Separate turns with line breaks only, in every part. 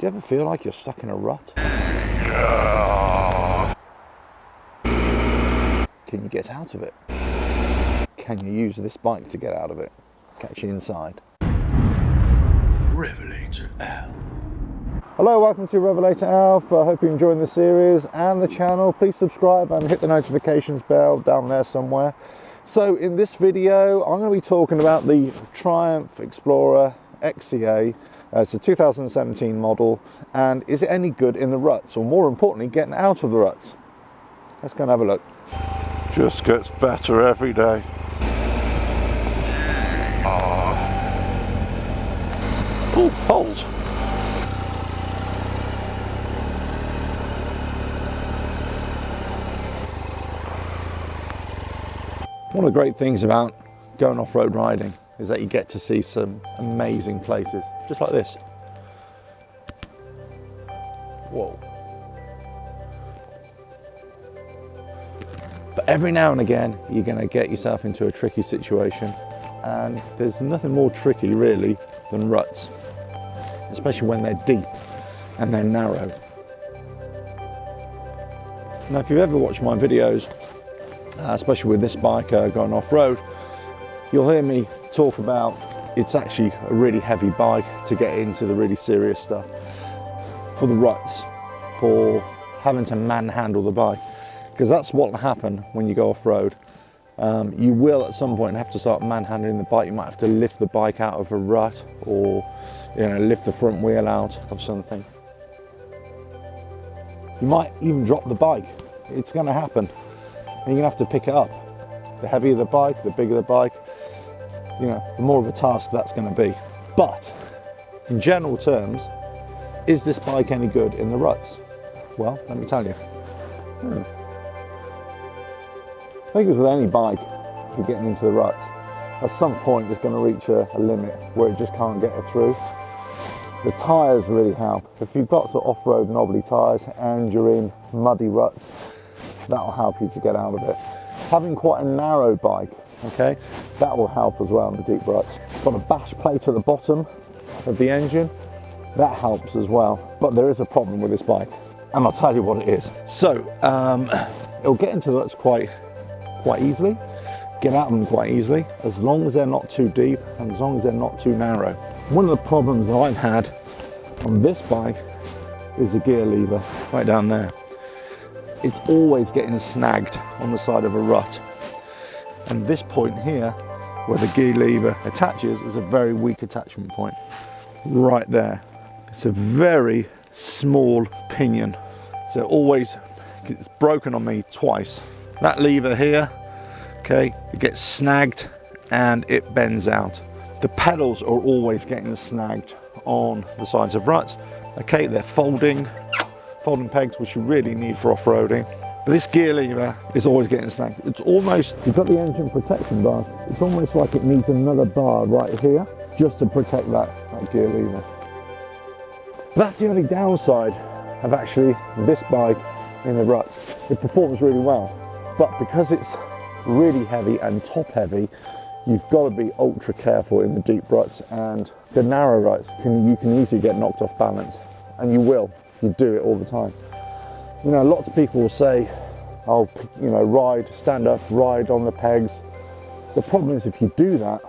Do you ever feel like you're stuck in a rut? Can you get out of it? Can you use this bike to get out of it? Catch you inside.
RevelatorAlf.
Hello, welcome to RevelatorAlf. I hope you're enjoying the series and the channel. Please subscribe and hit the notifications bell down there somewhere. So in this video, I'm going to be talking about the Triumph Explorer XCa. It's a 2017 model, and is it any good in the ruts, or more importantly, getting out of the ruts? Let's go and have a look. Just gets better every day. Oh, holes. One of the great things about going off-road riding is that you get to see some amazing places, just like this. Whoa. But every now and again, you're going to get yourself into a tricky situation, and there's nothing more tricky really than ruts, especially when they're deep and they're narrow. Now, if you've ever watched my videos, especially with this bike going off-road, you'll hear me talk about it's actually a really heavy bike to get into the really serious stuff. For the ruts, for having to manhandle the bike, because that's what will happen when you go off-road. You will at some point have to start manhandling the bike. You might have to lift the bike out of a rut, or lift the front wheel out of something. You might even drop the bike. It's going to happen. And you're going to have to pick it up. The heavier the bike, the bigger the bike, the more of a task that's going to be. But in general terms, is this bike any good in the ruts? Well, let me tell you. I think as with any bike, if you're getting into the ruts, at some point it's going to reach a limit where it just can't get it through. The tyres really help. If you've got sort of off-road knobbly tyres and you're in muddy ruts, that'll help you to get out of it. Having quite a narrow bike, okay, that will help as well in the deep ruts. It's got a bash plate at the bottom of the engine, that helps as well. But there is a problem with this bike, and I'll tell you what it is. So it'll get into the ruts quite easily, get out of them quite easily, as long as they're not too deep and as long as they're not too narrow. One of the problems that I've had on this bike is the gear lever right down there. It's always getting snagged on the side of a rut. And this point here, where the gear lever attaches, is a very weak attachment point. Right there. It's a very small pinion. So it's broken on me twice. That lever here, okay, it gets snagged and it bends out. The pedals are always getting snagged on the sides of ruts. Okay, they're folding pegs, which you really need for off-roading. But this gear lever is always getting snagged. It's almost, you've got the engine protection bar, it's almost like it needs another bar right here just to protect that gear lever. That's the only downside of actually this bike in the ruts. It performs really well, but because it's really heavy and top heavy, you've got to be ultra careful in the deep ruts, and the narrow ruts you can easily get knocked off balance, and you will. You do it all the time. Lots of people will say, "Oh, stand up, ride on the pegs." The problem is, if you do that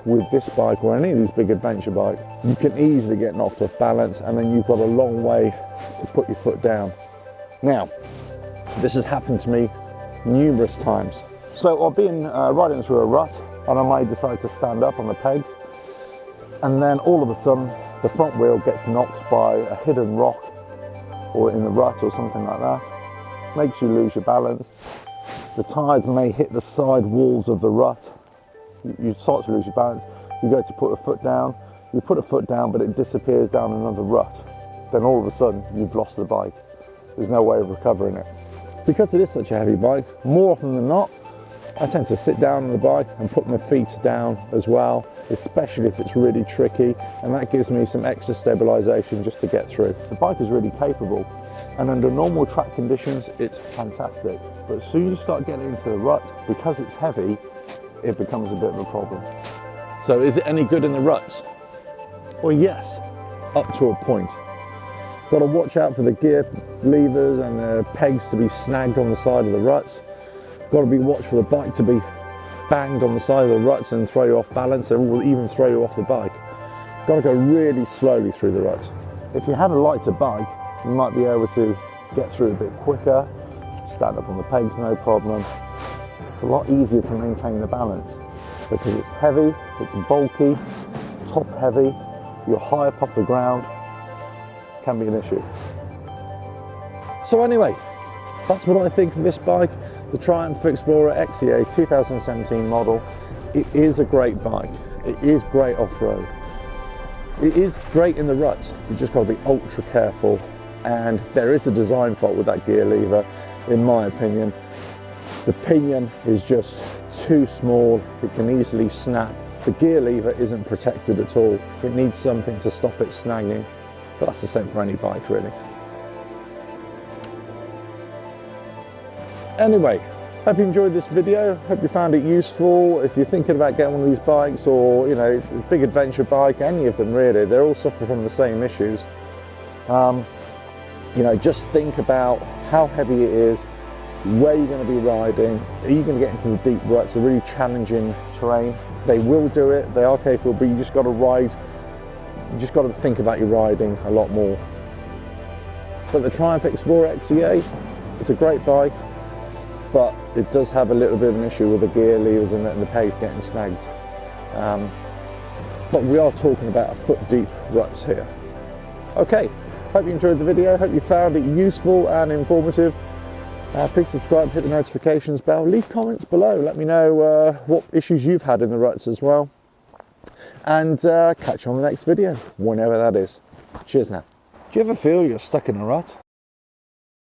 with this bike or any of these big adventure bikes, you can easily get knocked off balance, and then you've got a long way to put your foot down. Now, this has happened to me numerous times. So I've been riding through a rut, and I might decide to stand up on the pegs, and then all of a sudden the front wheel gets knocked by a hidden rock or in the rut or something like that. Makes you lose your balance. The tyres may hit the side walls of the rut. You start to lose your balance. You go to put a foot down. You put a foot down, but it disappears down another rut. Then all of a sudden you've lost the bike. There's no way of recovering it. Because it is such a heavy bike, more often than not, I tend to sit down on the bike and put my feet down as well, especially if it's really tricky, and that gives me some extra stabilisation just to get through. The bike is really capable, and under normal track conditions, it's fantastic. But as soon as you start getting into the ruts, because it's heavy, it becomes a bit of a problem. So is it any good in the ruts? Well, yes, up to a point. Got to watch out for the gear levers and the pegs to be snagged on the side of the ruts. Got to be watch for the bike to be banged on the side of the ruts and throw you off balance, and will even throw you off the bike. Got to go really slowly through the ruts. If you had a lighter bike, you might be able to get through a bit quicker, stand up on the pegs no problem. It's a lot easier to maintain the balance because it's heavy, it's bulky, top heavy, you're high up off the ground, can be an issue. So anyway, that's what I think of this bike, the Triumph Explorer XCa 2017 model. It is a great bike, it is great off-road. It is great in the ruts, you've just got to be ultra careful, and there is a design fault with that gear lever, in my opinion. The pinion is just too small, it can easily snap. The gear lever isn't protected at all, it needs something to stop it snagging, but that's the same for any bike really. Anyway, hope you enjoyed this video, hope you found it useful. If you're thinking about getting one of these bikes, or you know, big adventure bike, any of them really, they're all suffering from the same issues. You know, just think about how heavy it is, where you're going to be riding, are you going to get into the deep ruts, a really challenging terrain. They will do it, they are capable, but you just got to ride, you just got to think about your riding a lot more. But the Triumph Explorer XCa, it's a great bike, but it does have a little bit of an issue with the gear levers and the pegs getting snagged. But we are talking about a foot deep ruts here. Okay, hope you enjoyed the video, hope you found it useful and informative. Please subscribe, hit the notifications bell, leave comments below, let me know what issues you've had in the ruts as well. And catch you on the next video, whenever that is. Cheers now. Do you ever feel you're stuck in a rut?